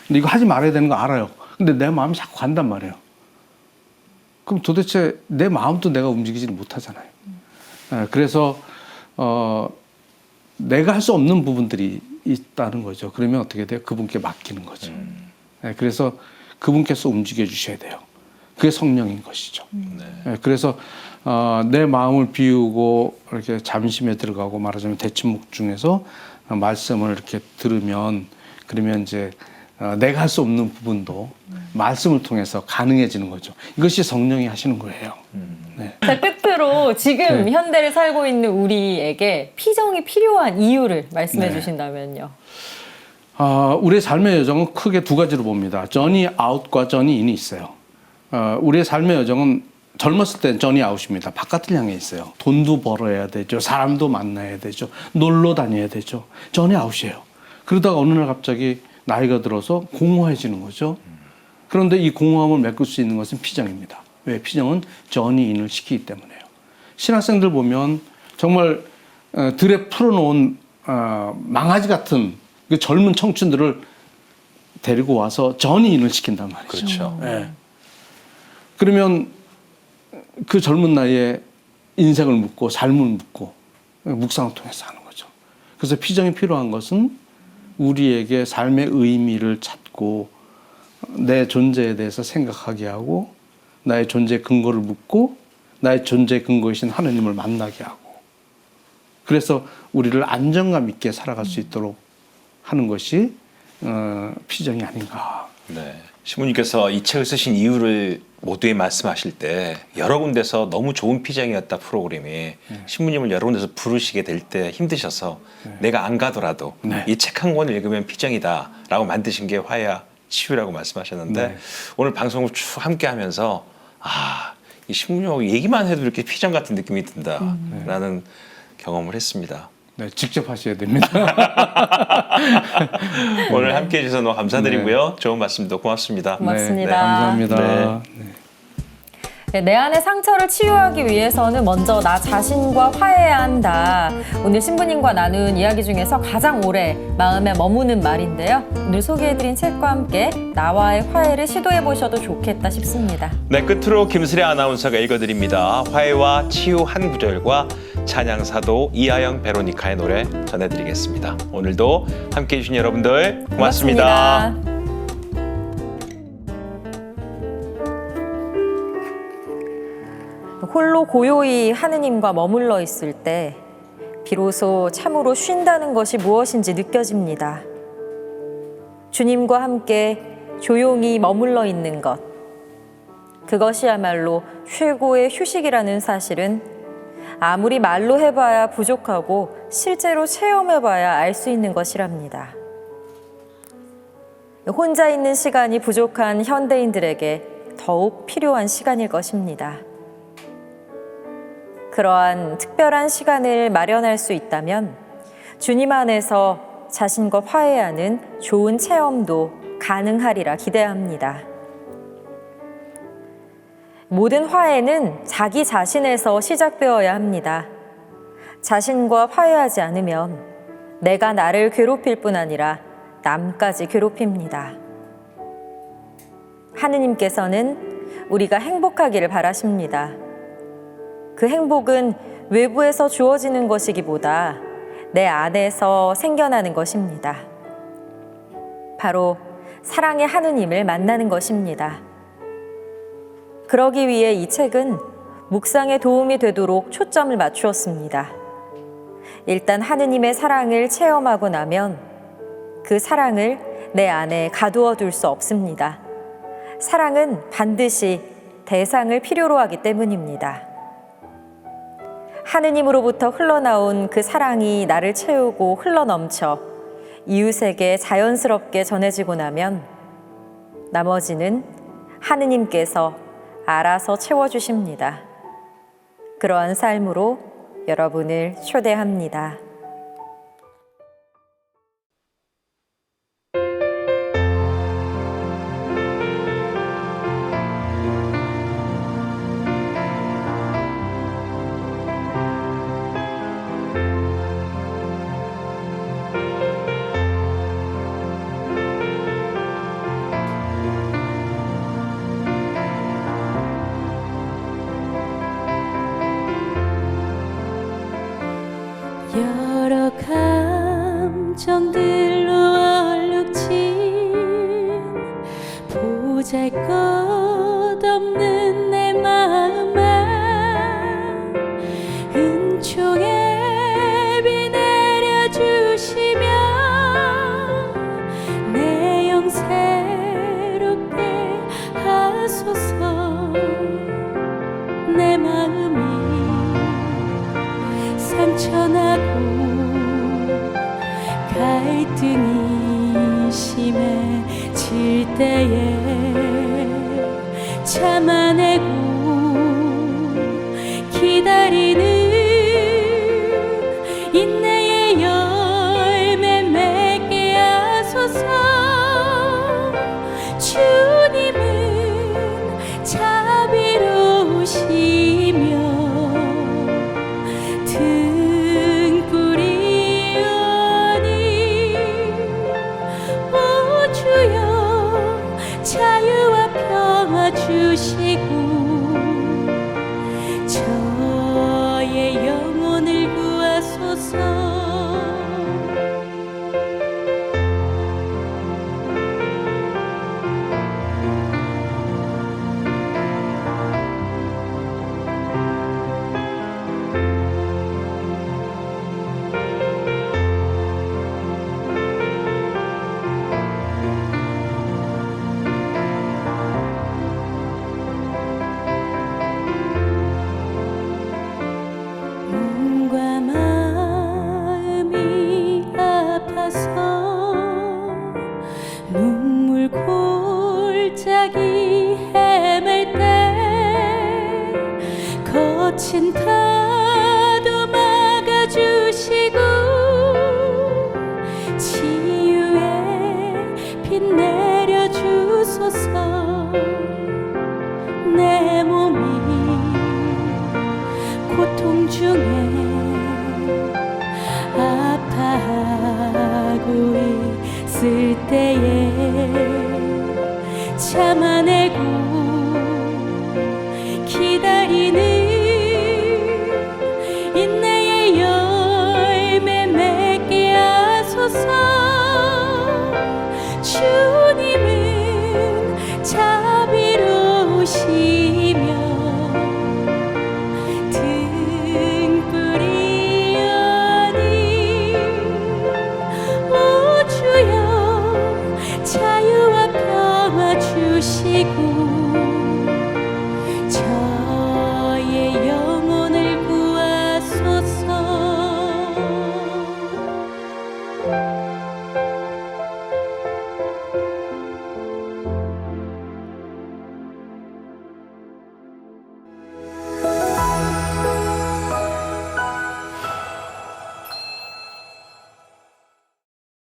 근데 이거 하지 말아야 되는 거 알아요. 근데 내 마음이 자꾸 간단 말이에요. 그럼 도대체 내 마음도 내가 움직이지를 못하잖아요. 예. 그래서 내가 할 수 없는 부분들이 있다는 거죠. 그러면 어떻게 돼요? 그분께 맡기는 거죠. 예. 그래서 그분께서 움직여 주셔야 돼요. 그게 성령인 것이죠. 예. 그래서 내 마음을 비우고 이렇게 잠심에 들어가고 말하자면 대침묵 중에서 말씀을 이렇게 들으면 그러면 이제 내가 할 수 없는 부분도 말씀을 통해서 가능해지는 거죠. 이것이 성령이 하시는 거예요. 네. 자, 끝으로 지금 네. 현대를 살고 있는 우리에게 피정이 필요한 이유를 말씀해 네. 주신다면요. 우리의 삶의 여정은 크게 두 가지로 봅니다. journey out과 journey in이 있어요. 우리의 삶의 여정은 젊었을 땐 journey out입니다. 바깥을 향해 있어요. 돈도 벌어야 되죠. 사람도 만나야 되죠. 놀러 다녀야 되죠. journey out이에요. 그러다가 어느 날 갑자기 나이가 들어서 공허해지는 거죠. 그런데 이 공허함을 메꿀 수 있는 것은 피정입니다. 왜? 피정은 journey in을 시키기 때문에요. 신학생들 보면 정말 들에 풀어놓은 망아지 같은 그 젊은 청춘들을 데리고 와서 전이인을 시킨단 말이죠. 그렇죠. 네. 그러면 그 젊은 나이에 인생을 묻고 삶을 묻고 묵상을 통해서 하는 거죠. 그래서 피정이 필요한 것은 우리에게 삶의 의미를 찾고 내 존재에 대해서 생각하게 하고 나의 존재의 근거를 묻고 나의 존재의 근거이신 하느님을 만나게 하고 그래서 우리를 안정감 있게 살아갈 수 있도록 하는 것이 피정이 아닌가. 네. 신부님께서 이 책을 쓰신 이유를 모두에 말씀하실 때 여러 군데서 너무 좋은 피정이었다 프로그램이 신부님을 여러 군데서 부르시게 될 때 힘드셔서 내가 안 가더라도 네. 이 책 한 권을 읽으면 피정이다라고 만드신 게 화해와 치유라고 말씀하셨는데 네. 오늘 방송을 쭉 함께 하면서 이 신부님하고 얘기만 해도 이렇게 피정 같은 느낌이 든다라는 경험을 했습니다. 네, 직접 하셔야 됩니다. 오늘 함께 해주셔서 너무 감사드리고요. 좋은 말씀도 고맙습니다. 고맙습니다. 네, 감사합니다. 네. 네. 네, 내 안의 상처를 치유하기 위해서는 먼저 나 자신과 화해해야 한다. 오늘 신부님과 나눈 이야기 중에서 가장 오래 마음에 머무는 말인데요. 오늘 소개해드린 책과 함께 나와의 화해를 시도해보셔도 좋겠다 싶습니다. 네, 끝으로 김슬애 아나운서가 읽어드립니다. 화해와 치유 한 구절과 찬양사도 이하영 베로니카의 노래 전해드리겠습니다. 오늘도 함께해 주신 여러분들 고맙습니다. 홀로 고요히 하느님과 머물러 있을 때 비로소 참으로 쉰다는 것이 무엇인지 느껴집니다. 주님과 함께 조용히 머물러 있는 것. 그것이야말로 최고의 휴식이라는 사실은 아무리 말로 해봐야 부족하고 실제로 체험해봐야 알 수 있는 것이랍니다. 혼자 있는 시간이 부족한 현대인들에게 더욱 필요한 시간일 것입니다. 그러한 특별한 시간을 마련할 수 있다면 주님 안에서 자신과 화해하는 좋은 체험도 가능하리라 기대합니다. 모든 화해는 자기 자신에서 시작되어야 합니다. 자신과 화해하지 않으면 내가 나를 괴롭힐 뿐 아니라 남까지 괴롭힙니다. 하느님께서는 우리가 행복하기를 바라십니다. 그 행복은 외부에서 주어지는 것이기보다 내 안에서 생겨나는 것입니다. 바로 사랑의 하느님을 만나는 것입니다. 그러기 위해 이 책은 묵상에 도움이 되도록 초점을 맞추었습니다. 일단 하느님의 사랑을 체험하고 나면 그 사랑을 내 안에 가두어 둘 수 없습니다. 사랑은 반드시 대상을 필요로 하기 때문입니다. 하느님으로부터 흘러나온 그 사랑이 나를 채우고 흘러넘쳐 이웃에게 자연스럽게 전해지고 나면 나머지는 하느님께서 알아서 채워주십니다. 그러한 삶으로 여러분을 초대합니다. 여러 감정들로 얼룩진 보잘것없는 내 마음에 은총의 비 내려주시며 내 영 새롭게 하소서. 내 마음이 상처나고 갈등이 때에 참아내고 기다리는 인내의 열매 맺게 하소서. 주님은 자비로우시며 등불이 오니 오 주여 자유와 평화 주시고 저의 영혼을 구하소서. 몸과 마음이 아파서 눈물 골짜기 헤맬 때 거친 파도 막아주시고 치유의 빛 내려주소서. 내 몸이 고통 중에 아파하고 있을 때에 참아내고